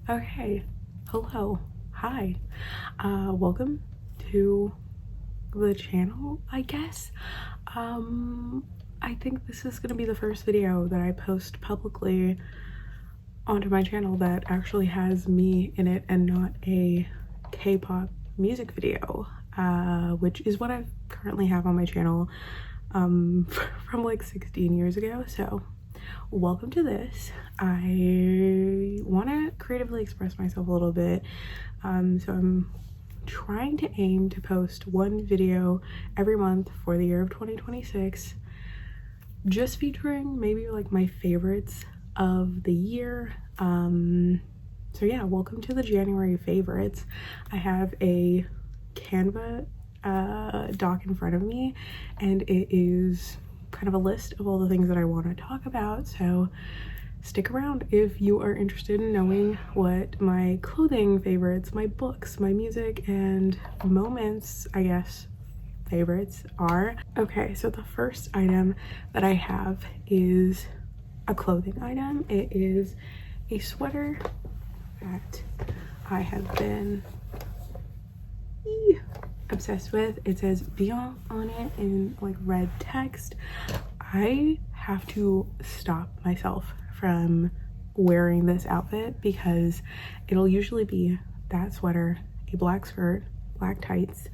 Okay, hello, hi, welcome to the channel, I guess. I think this is gonna be the first video that I post publicly onto my channel that actually has me in it and not a K-pop music video, which is what I currently have on my channel from like 16 years ago. So welcome to this. I want to creatively express myself a little bit, so I'm trying to aim to post one video every month for the year of 2026, just featuring maybe like my favorites of the year. So yeah, welcome to the January favorites. I have a Canva doc in front of me, and it is kind of a list of all the things that I want to talk about, so stick around if you are interested in knowing what my clothing favorites, my books, my music, and moments, I guess, favorites are. Okay, so the first item that I have is a clothing item. It is a sweater that I have been obsessed with. It says Bien on it in like red text. I have to stop myself from wearing this outfit because it'll usually be that sweater, a black skirt, black tights,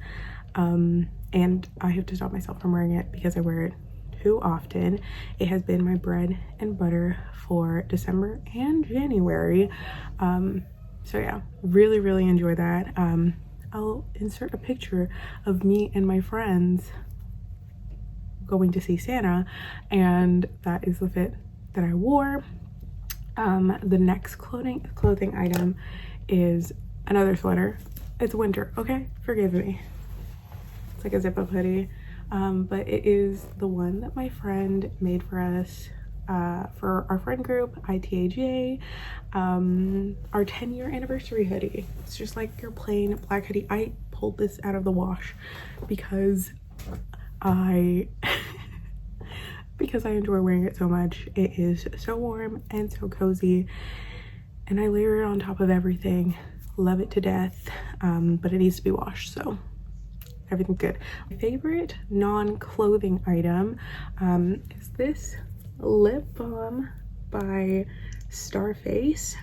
and I have to stop myself from wearing it because I wear it too often. It has been my bread and butter for December and January, so yeah, really enjoy that. I'll insert a picture of me and my friends going to see Santa, and that is the fit that I wore. The next clothing item is another sweater. It's winter, okay? Forgive me. It's like a zip-up hoodie, but it is the one that my friend made for us for our friend group, ITAJ, our 10-year anniversary hoodie. It's just like your plain black hoodie. I pulled this out of the wash because I enjoy wearing it so much. It is so warm and so cozy, and I layer it on top of everything. Love it to death, but it needs to be washed, so everything's good. My favorite non-clothing item is this lip balm by Starface.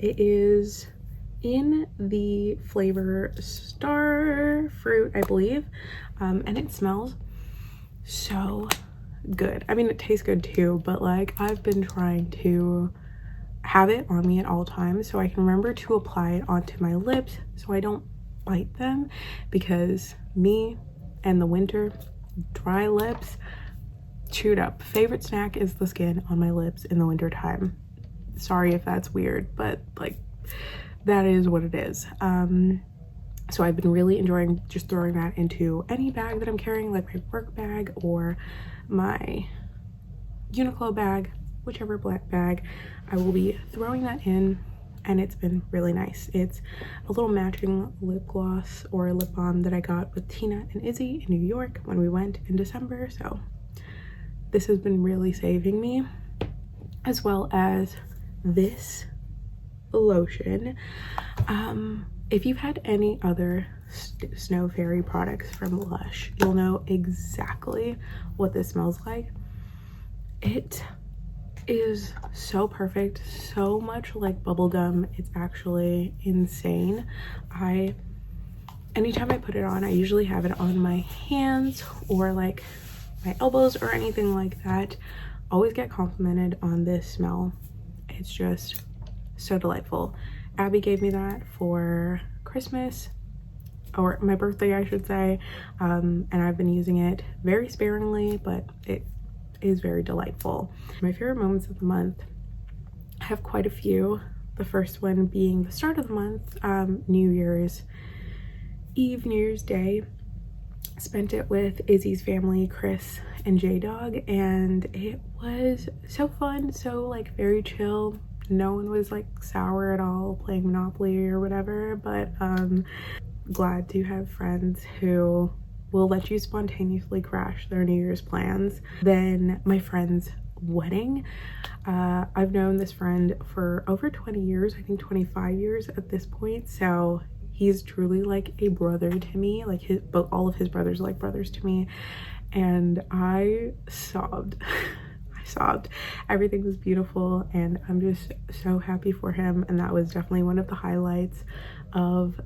It is in the flavor starfruit, I believe, and it smells so good. I mean, it tastes good too, but like I've been trying to have it on me at all times so I can remember to apply it onto my lips so I don't bite them, because me and the winter, dry lips, chewed up. Favorite snack is the skin on my lips in the winter time. Sorry if that's weird, but like that is what it is. So I've been really enjoying just throwing that into any bag that I'm carrying, like my work bag or my Uniqlo bag, whichever black bag. I will be throwing that in, and it's been really nice. It's a little matching lip gloss or lip balm that I got with Tina and Izzy in New York when we went in December, so this has been really saving me, as well as this lotion. If you've had any other Snow Fairy products from Lush, you'll know exactly what this smells like. It is so perfect, so much like bubblegum. It's actually insane. Anytime I put it on, I usually have it on my hands or like my elbows or anything like that. Always get complimented on this smell. It's just so delightful. Abby gave me that for Christmas, or my birthday I should say, and I've been using it very sparingly, but it is very delightful. My favorite moments of the month, I have quite a few. The first one being the start of the month, New Year's Eve, New Year's Day. Spent it with Izzy's family, Chris and jdog, and it was so fun, so like very chill. No one was like sour at all playing Monopoly or whatever, but glad to have friends who will let you spontaneously crash their New Year's plans. Then my friends wedding. I've known this friend for over 20 years, I think 25 years at this point, so he's truly like a brother to me. Like but all of his brothers are like brothers to me, and I sobbed. I sobbed. Everything was beautiful, and I'm just so happy for him, and that was definitely one of the highlights of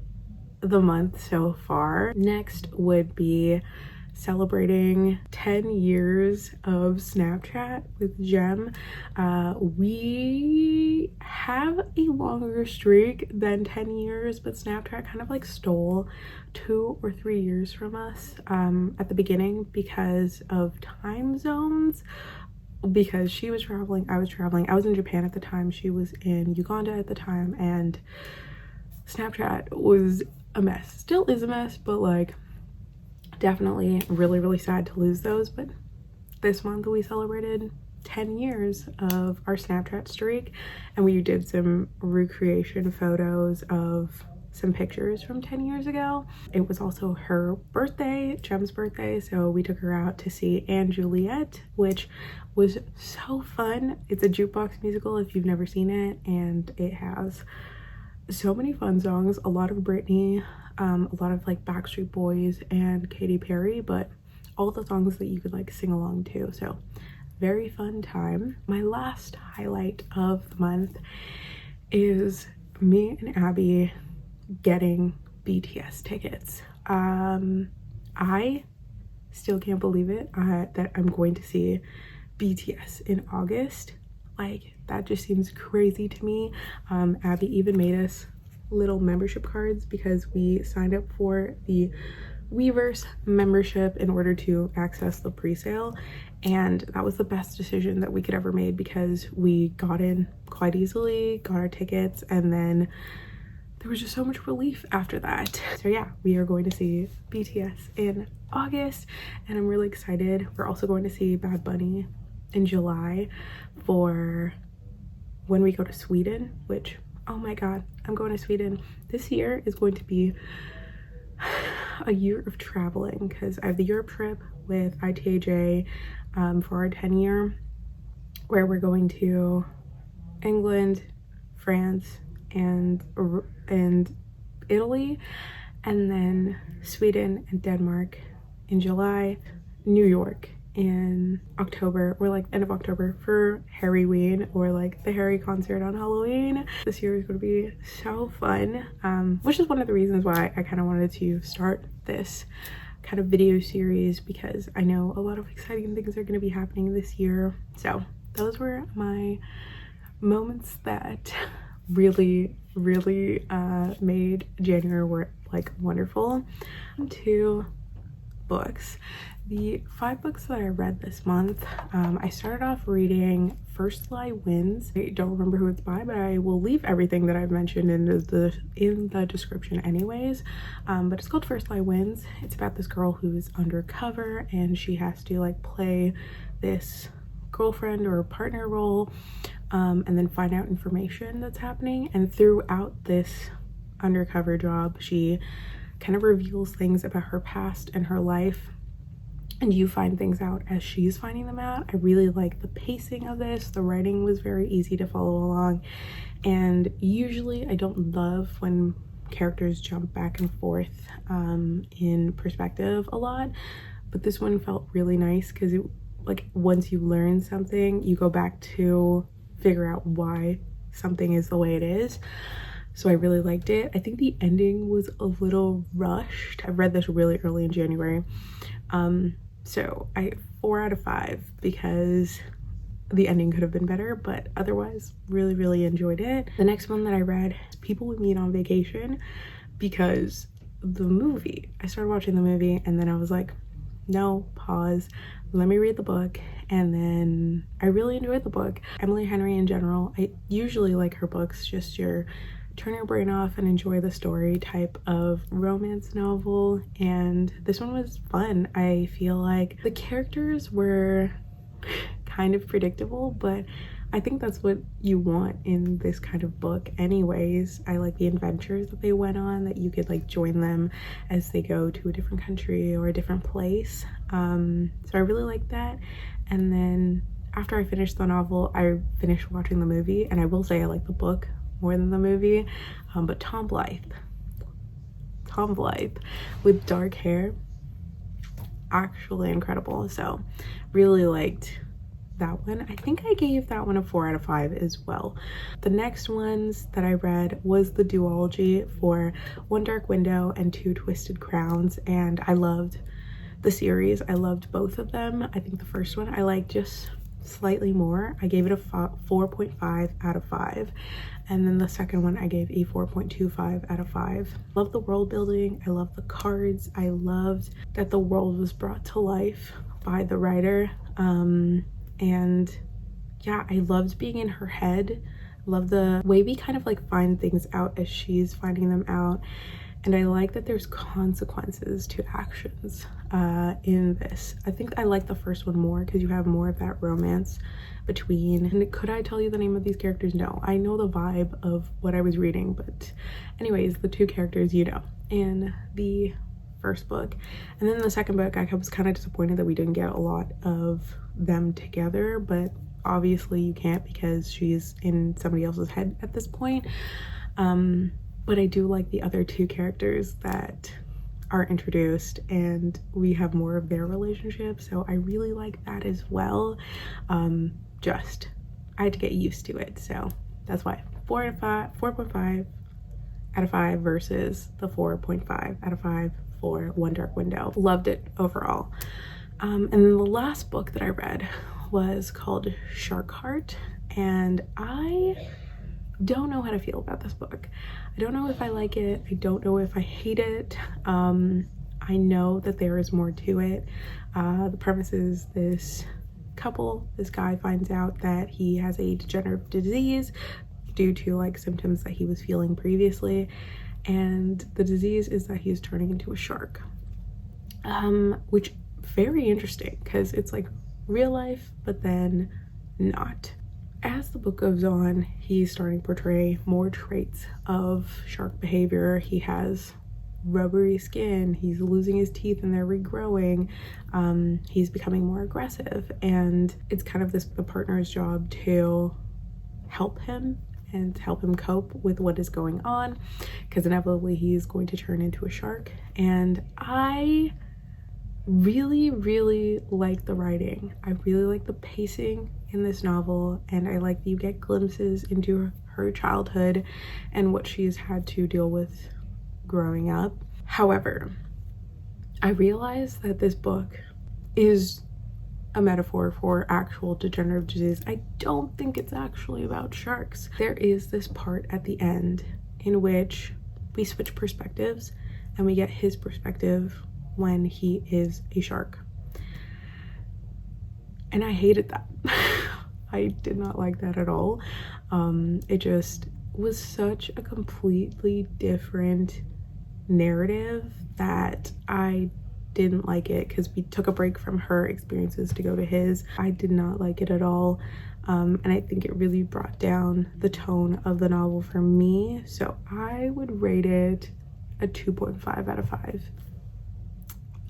the month so far. Next would be celebrating 10 years of Snapchat with Jem. We have a longer streak than 10 years, but Snapchat kind of like stole 2 or 3 years from us at the beginning because of time zones. Because she was traveling, I was traveling. I was in Japan at the time, she was in Uganda at the time, and Snapchat was a mess. Still is a mess, but like definitely really sad to lose those. But this month we celebrated 10 years of our Snapchat streak, and we did some recreation photos of some pictures from 10 years ago. It was also her birthday, Jem's birthday, so we took her out to see Julliette, which was so fun. It's a jukebox musical if you've never seen it, and it has so many fun songs, a lot of Britney, a lot of like Backstreet Boys and Katy Perry, but all the songs that you could like sing along to. So very fun time. My last highlight of the month is me and Abby getting BTS tickets. I still can't believe it that I'm going to see BTS in August. Like, that just seems crazy to me. Abby even made us little membership cards because we signed up for the Weverse membership in order to access the pre-sale, and that was the best decision that we could ever made because we got in quite easily, got our tickets, and then there was just so much relief after that. So yeah, we are going to see BTS in August, and I'm really excited. We're also going to see Bad Bunny in July for when we go to Sweden, which, oh my god, I'm going to Sweden. This year is going to be a year of traveling because I have the Europe trip with ITAJ for our 10-year, where we're going to England, France, and Italy, and then Sweden and Denmark in July, New York in October, or like end of October for Harryween, or like the Harry concert on Halloween. This year is going to be so fun, which is one of the reasons why I kind of wanted to start this kind of video series, because I know a lot of exciting things are going to be happening this year. So those were my moments that really made January like wonderful. To books. The 5 books that I read this month, I started off reading First Lie Wins. I don't remember who it's by, but I will leave everything that I've mentioned in the description anyways. But it's called First Lie Wins. It's about this girl who's undercover, and she has to like play this girlfriend or partner role, and then find out information that's happening. And throughout this undercover job, she kind of reveals things about her past and her life, and you find things out as she's finding them out. I really like the pacing of this. The writing was very easy to follow along, and usually I don't love when characters jump back and forth in perspective a lot, but this one felt really nice because it, like, once you learn something, you go back to figure out why something is the way it is. So I really liked it. I think the ending was a little rushed. I read this really early in January. So I 4 out of 5 because the ending could have been better, but otherwise really enjoyed it. The next one that I read is People We Meet on Vacation, because the movie, I started watching the movie and then I was like, no, pause, let me read the book. And then I really enjoyed the book. Emily Henry in general, I usually like her books, just your turn your brain off and enjoy the story type of romance novel, and this one was fun. I feel like the characters were kind of predictable, but I think that's what you want in this kind of book anyways. I like the adventures that they went on, that you could like join them as they go to a different country or a different place. So I really like that. And then after I finished the novel, I finished watching the movie, and I will say I like the book more than the movie. But Tom Blythe with dark hair, actually incredible. So really liked that one. I think I gave that one a 4 out of 5 as well. The next ones that I read was the duology for One Dark Window and Two Twisted Crowns, and I loved the series. I loved both of them. I think the first one I liked just slightly more. I gave it a 4.5 out of 5, and then the second one I gave a 4.25 out of 5. Love the world building. I love the cards. I loved that the world was brought to life by the writer. And yeah, I loved being in her head. I love the way we kind of like find things out as she's finding them out. And I like that there's consequences to actions in this. I think I like the first one more because you have more of that romance between. And could I tell you the name of these characters? No, I know the vibe of what I was reading, but anyways, the two characters, you know, in the first book. And then the second book, I was kind of disappointed that we didn't get a lot of them together, but obviously you can't because she's in somebody else's head at this point. But I do like the other two characters that are introduced, and we have more of their relationship, so I really like that as well. Just I had to get used to it, so that's why 4.5 out of 5 versus the 4.5 out of 5 for One Dark Window. Loved it overall. And then the last book that I read was called Shark Heart, and I don't know how to feel about this book. I don't know if I like it. I don't know if I hate it. I know that there is more to it. The premise is this guy finds out that he has a degenerative disease due to like symptoms that he was feeling previously, and the disease is that he's turning into a shark, which very interesting because it's like real life but then not. As the book goes on, he's starting to portray more traits of shark behavior. He has rubbery skin, he's losing his teeth and they're regrowing, he's becoming more aggressive, and it's kind of the partner's job to help him and help him cope with what is going on, because inevitably he's going to turn into a shark. And I really like the writing. I really like the pacing in this novel, and I like that you get glimpses into her childhood and what she's had to deal with growing up. However, I realized that this book is a metaphor for actual degenerative disease. I don't think it's actually about sharks. There is this part at the end in which we switch perspectives and we get his perspective when he is a shark. And I hated that. I did not like that at all. It just was such a completely different narrative that I didn't like it, because we took a break from her experiences to go to his. I did not like it at all. And I think it really brought down the tone of the novel for me. So I would rate it a 2.5 out of 5.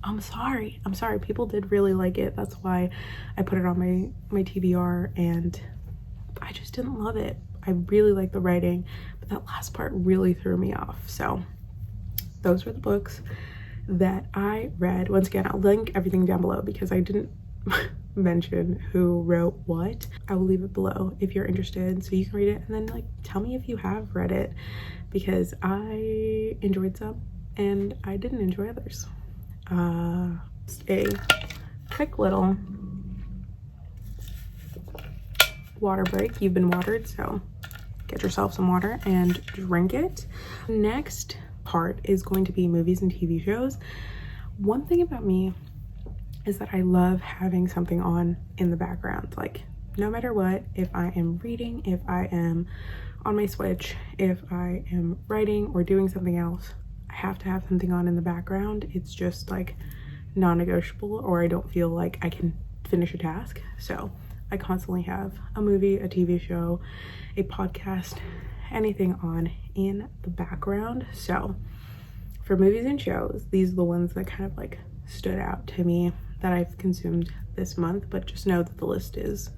I'm sorry. People did really like it. That's why I put it on my TBR, and I just didn't love it. I really like the writing, but that last part really threw me off. So those were the books that I read. Once again, I'll link everything down below because I didn't mention who wrote what. I will leave it below if you're interested so you can read it, and then like tell me if you have read it, because I enjoyed some and I didn't enjoy others. A quick little water break. You've been watered, so get yourself some water and drink it. Next part is going to be movies and TV shows. One thing about me is that I love having something on in the background. Like, no matter what, if I am reading, if I am on my Switch, if I am writing or doing something else, I have to have something on in the background. It's just like non-negotiable, or I don't feel like I can finish a task. So I constantly have a movie, a TV show, a podcast, anything on in the background. So for movies and shows, these are the ones that kind of like stood out to me that I've consumed this month, but just know that the list is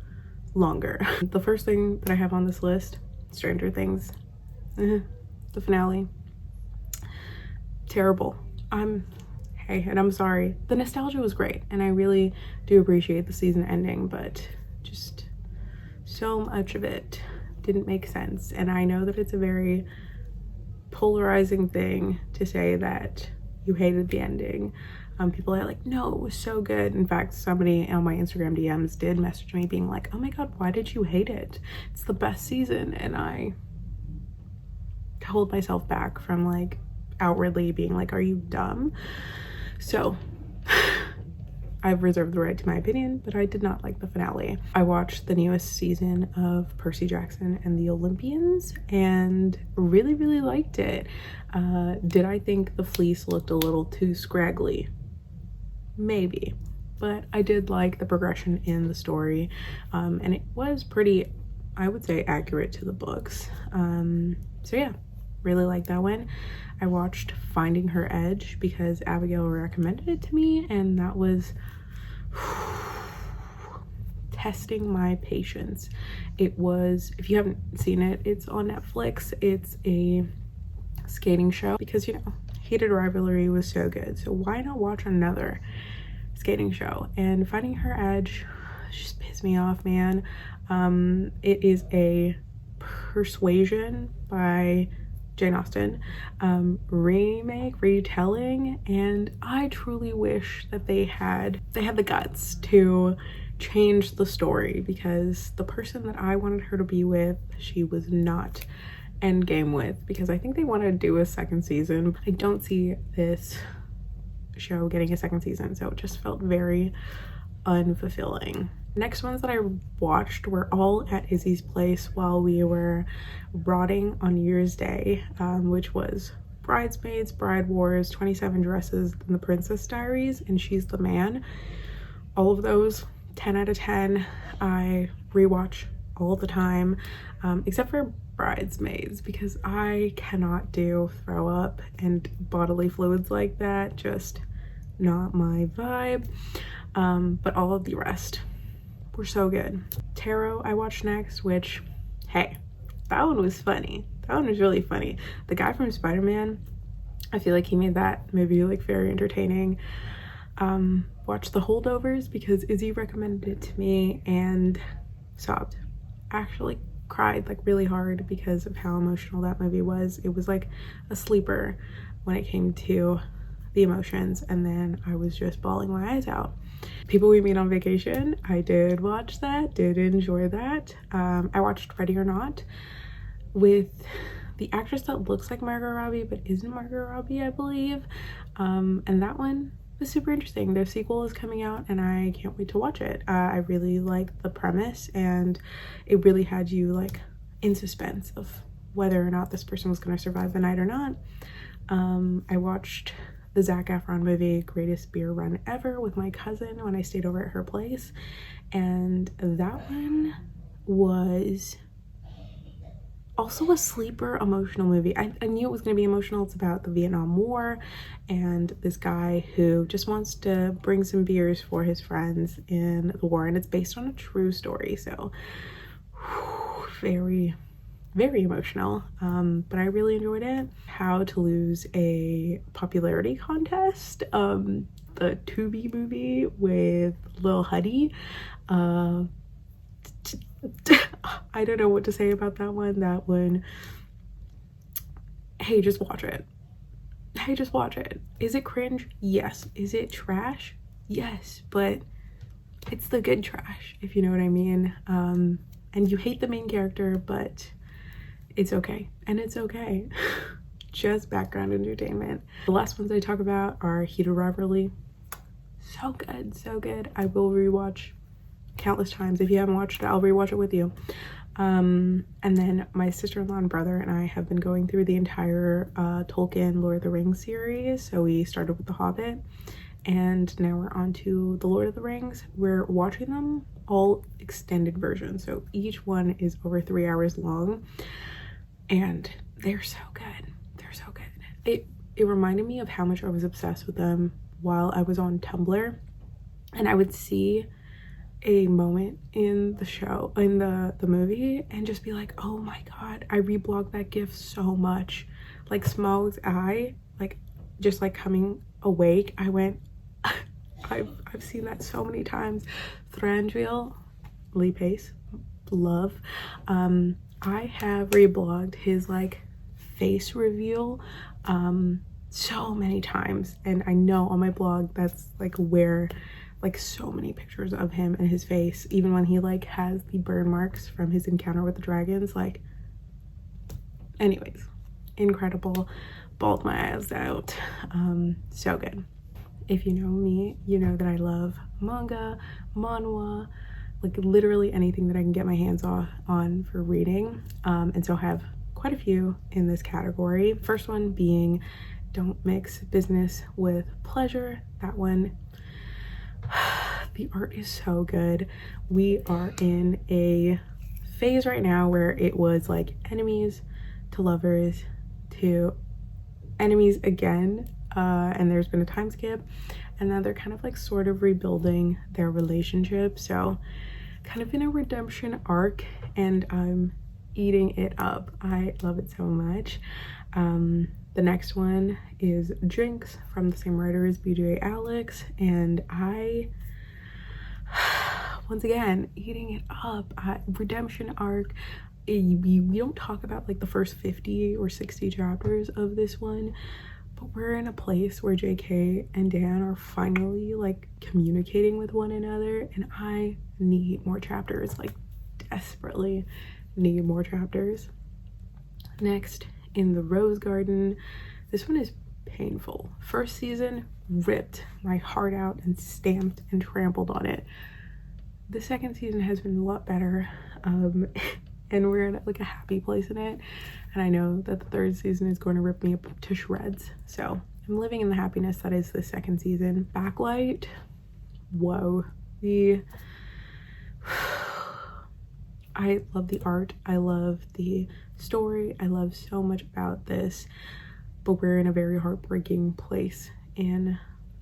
longer. The first thing that I have on this list, Stranger Things. The finale. Terrible. Hey, and I'm sorry. The nostalgia was great, and I really do appreciate the season ending, but just so much of it didn't make sense. And I know that it's a very polarizing thing to say that you hated the ending. People are like, no, it was so good. In fact, somebody on my Instagram DMs did message me being like, oh my god, why did you hate it? It's the best season. And I held myself back from like outwardly being like, are you dumb? So I've reserved the right to my opinion, but I did not like the finale. I watched the newest season of Percy Jackson and the Olympians and really, really liked it. Did I think the fleece looked a little too scraggly? Maybe, but I did like the progression in the story, and it was pretty, I would say, accurate to the books. So yeah, really liked that one. I watched Finding Her Edge because Abigail recommended it to me, and that was testing my patience. It was, if you haven't seen it, it's on Netflix. It's a skating show because, you know, Heated Rivalry was so good, so why not watch another skating show? And Finding Her Edge just pissed me off, man. It is a Persuasion by Jane Austen remake, retelling, and I truly wish that they had the guts to change the story, because the person that I wanted her to be with, she was not endgame with, because I think they want to do a second season. I don't see this show getting a second season, so it just felt very unfulfilling. Next ones that I watched were all at Izzy's place while we were rotting on New Year's Day, which was Bridesmaids, Bride Wars, 27 Dresses, and the Princess Diaries, and She's the Man. All of those, 10 out of 10. I rewatch all the time, except for Bridesmaids, because I cannot do throw up and bodily fluids like that. Just not my vibe. But all of the rest were so good. Tarot I watched next, which, hey, that one was funny. That one was really funny. The guy from Spider-Man, I feel like he made that movie like very entertaining. Watched The Holdovers because Izzy recommended it to me and sobbed. Actually cried like really hard because of how emotional that movie was. It was like a sleeper when it came to the emotions, and then I was just bawling my eyes out. People We Meet on Vacation, I did watch that, did enjoy that. I watched Ready or Not with the actress that looks like Margot Robbie but isn't Margot Robbie, I believe, and that one was super interesting. Their sequel is coming out and I can't wait to watch it. I really liked the premise, and it really had you like in suspense of whether or not this person was going to survive the night or not. I watched the Zac Efron movie Greatest Beer Run Ever with my cousin when I stayed over at her place, and that one was also a sleeper emotional movie. I knew it was going to be emotional. It's about the Vietnam War and this guy who just wants to bring some beers for his friends in the war, and it's based on a true story, so very, very emotional. But I really enjoyed it. How to Lose a Popularity Contest, the Tubi movie with Lil Huddy. I don't know what to say about that one. That one, hey, just watch it. Hey, just watch it. Is it cringe? Yes. Is it trash? Yes, but it's the good trash, if you know what I mean. And you hate the main character, but it's okay, and it's okay. Just background entertainment. The last ones I talk about are Heated Rivalry. So good, so good. I will rewatch countless times. If you haven't watched it, I'll rewatch it with you. And then my sister-in-law and brother and I have been going through the entire Tolkien Lord of the Rings series. So we started with The Hobbit, and now we're on to The Lord of the Rings. We're watching them all extended versions, so each one is over 3 hours long, and they're so good. They're so good. It reminded me of how much I was obsessed with them while I was on Tumblr, and I would see a moment in the show, in the movie, and just be like, oh my god, I reblogged that gif so much. Like Smog's eye, like just like coming awake, I went I've seen that so many times. Thranduil, Lee Pace, love. I have reblogged his like face reveal so many times, and I know on my blog that's like where like so many pictures of him and his face, even when he like has the burn marks from his encounter with the dragons. Like, anyways, incredible. Bawled my eyes out. So good. If you know me, you know that I love manga, manhwa, like literally anything that I can get my hands on for reading. And so I have quite a few in this category. First one being Don't Mix Business with Pleasure. That one, the art is so good. We are in a phase right now where it was like enemies to lovers to enemies again, and there's been a time skip, and now they're kind of like sort of rebuilding their relationship, so kind of in a redemption arc, and I'm eating it up. I love it so much. The next one is Jinx from the same writer as BJ Alex, and I once again eating it up. Redemption arc. We don't talk about like the first 50 or 60 chapters of this one, but we're in a place where JK and Dan are finally like communicating with one another, and I need more chapters, like desperately need more chapters. Next, in the Rose Garden, this one is painful. First season ripped my heart out and stamped and trampled on it. The second season has been a lot better, and we're in like a happy place in it, and I know that the third season is going to rip me up to shreds, so I'm living in the happiness that is the second season. Backlight, whoa. I love the art, I love the story, I love so much about this, but we're in a very heartbreaking place in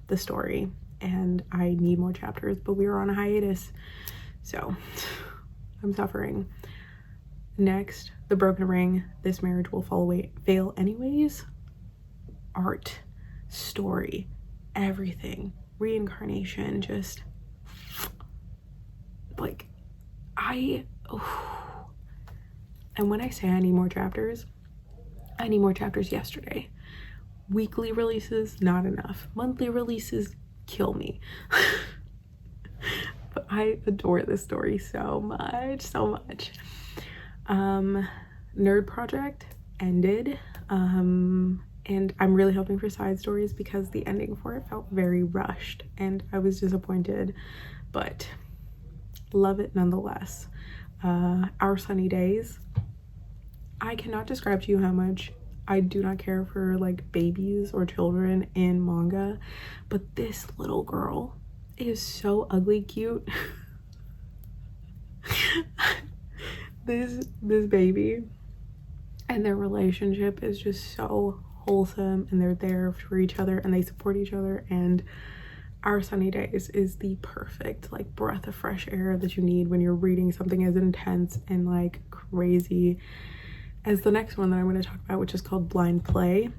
the story, and I need more chapters, but we are on a hiatus, so I'm suffering. Next, The Broken Ring, This Marriage Will Fail Anyways. Art, story, everything, reincarnation, just like and when I say I need more chapters yesterday. Weekly releases, not enough. Monthly releases kill me. But I adore this story so much. Nerd Project ended, and I'm really hoping for side stories because the ending for it felt very rushed and I was disappointed, but love it nonetheless. Our Sunny Days, I cannot describe to you how much I do not care for like babies or children in manga, but this little girl is so ugly cute. this baby and their relationship is just so wholesome, and they're there for each other and they support each other, and Our Sunny Days is the perfect like breath of fresh air that you need when you're reading something as intense and like crazy as the next one that I'm going to talk about, which is called Blind Play.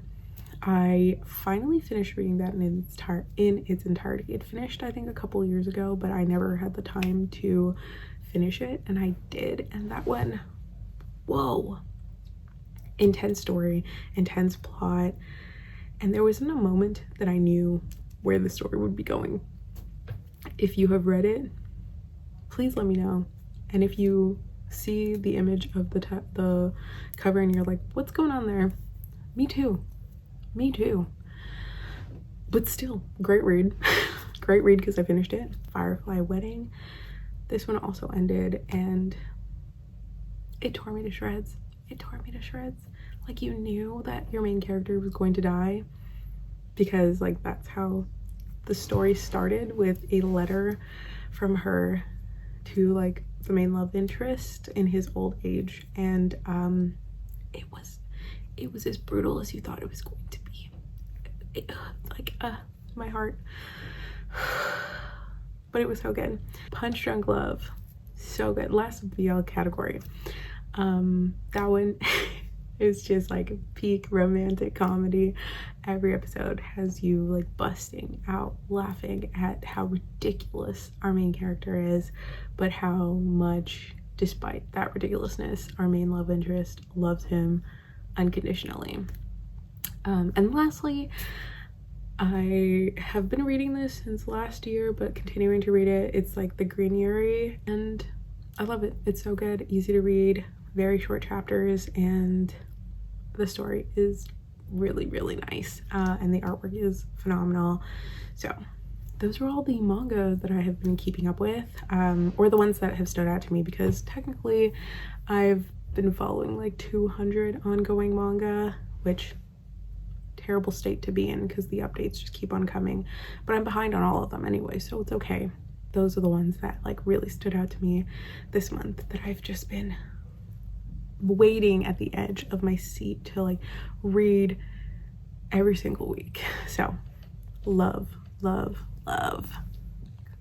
I finally finished reading that in its entirety. It finished I think a couple years ago, but I never had the time to finish it, and I did, and that one, whoa, intense story, intense plot, and there wasn't a moment that I knew where the story would be going. If you have read it, please let me know, and if you see the image of the cover and you're like, what's going on there? Me too, but still, great read. Great read because I finished it. Firefly Wedding, this one also ended and it tore me to shreds. Like, you knew that your main character was going to die because like that's how the story started, with a letter from her to like the main love interest in his old age, and it was as brutal as you thought it was going to be. My heart. but it was so good. Punch Drunk Love, so good. Last BL category. That one is just like peak romantic comedy. Every episode has you like busting out laughing at how ridiculous our main character is, but how much, despite that ridiculousness, our main love interest loves him unconditionally. And lastly, I have been reading this since last year, but continuing to read it. It's like the Greenery, and I love it. It's so good, easy to read, very short chapters, and the story is really, really nice. And the artwork is phenomenal. So those are all the manga that I have been keeping up with, or the ones that have stood out to me, because technically I've been following like 200 ongoing manga, which terrible state to be in because the updates just keep on coming, but I'm behind on all of them anyway, so it's okay. Those are the ones that like really stood out to me this month, that I've just been waiting at the edge of my seat to like read every single week. So love, love, love.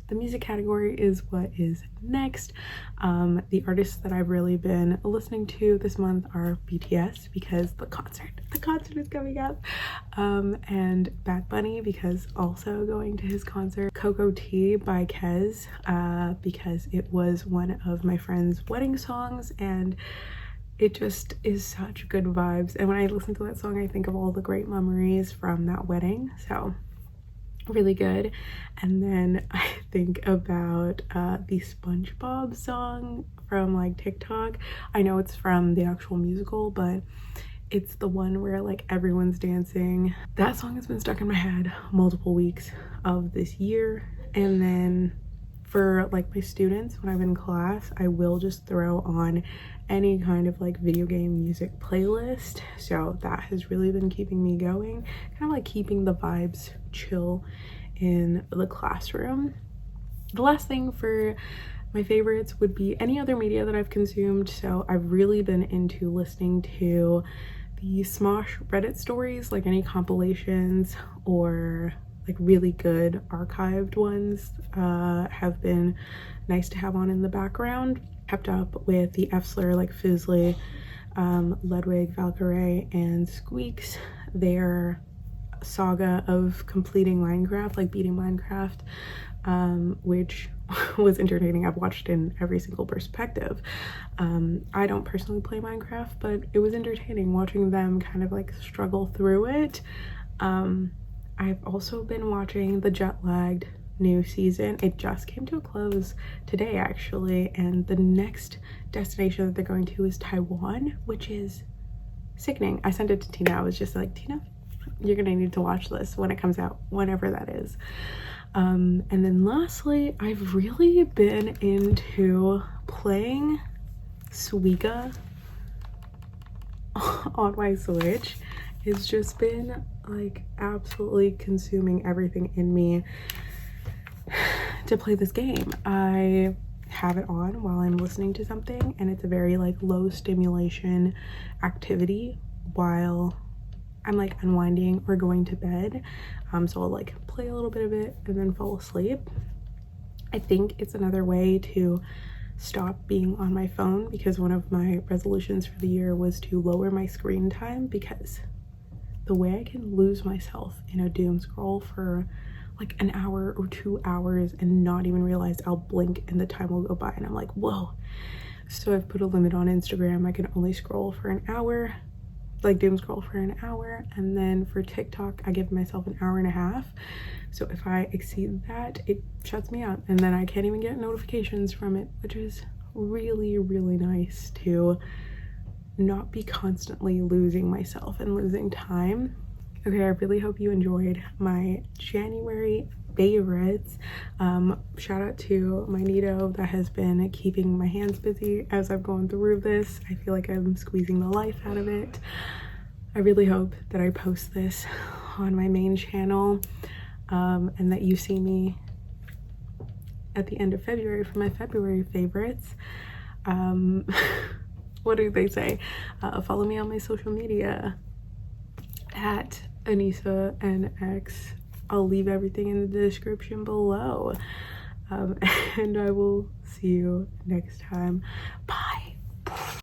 The music category is what is next. The artists that I've really been listening to this month are BTS, because the concert is coming up, and Bad Bunny, because also going to his concert. Coco Tea by Kez, because it was one of my friend's wedding songs, and it just is such good vibes, and when I listen to that song I think of all the great memories from that wedding, so really good. And then I think about the SpongeBob song from like TikTok. I know it's from the actual musical, but it's the one where like everyone's dancing. That song has been stuck in my head multiple weeks of this year. And then for like my students, when I'm in class, I will just throw on any kind of like video game music playlist, so that has really been keeping me going, kind of like keeping the vibes chill in the classroom. The last thing for my favorites would be any other media that I've consumed. So I've really been into listening to the Smosh Reddit stories, like any compilations or like really good archived ones have been nice to have on in the background. Kept up with the Fsler, like Fizzly, Ludwig, Valkyrie, and Squeaks, their saga of completing Minecraft, like beating Minecraft, which was entertaining. I've watched in every single perspective. I don't personally play Minecraft, but it was entertaining watching them kind of like struggle through it. I've also been watching the jet-lagged new season. It just came to a close today actually, and the next destination that they're going to is Taiwan, which is sickening. I sent it to Tina. I was just like, Tina, you're gonna need to watch this when it comes out, whenever that is. And then lastly, I've really been into playing Suika on my Switch. It's just been like absolutely consuming everything in me to play this game. I have it on while I'm listening to something, and it's a very like low stimulation activity while I'm like unwinding or going to bed. So I'll like play a little bit of it and then fall asleep. I think it's another way to stop being on my phone, because one of my resolutions for the year was to lower my screen time, because the way I can lose myself in a doom scroll for like an hour or 2 hours and not even realize I'll blink and the time will go by, and I'm like, whoa. So I've put a limit on Instagram. I can only scroll for an hour, like doom scroll for an hour, and then for TikTok I give myself an hour and a half. So if I exceed that, it shuts me out, and then I can't even get notifications from it, which is really, really nice to not be constantly losing myself and losing time. Okay, I really hope you enjoyed my January favorites. Shout out to my Neato that has been keeping my hands busy as I've gone through this. I feel like I'm squeezing the life out of it. I really hope that I post this on my main channel, and that you see me at the end of February for my February favorites. What do they say? Follow me on my social media at AnisaNX. I'll leave everything in the description below. And I will see you next time. Bye.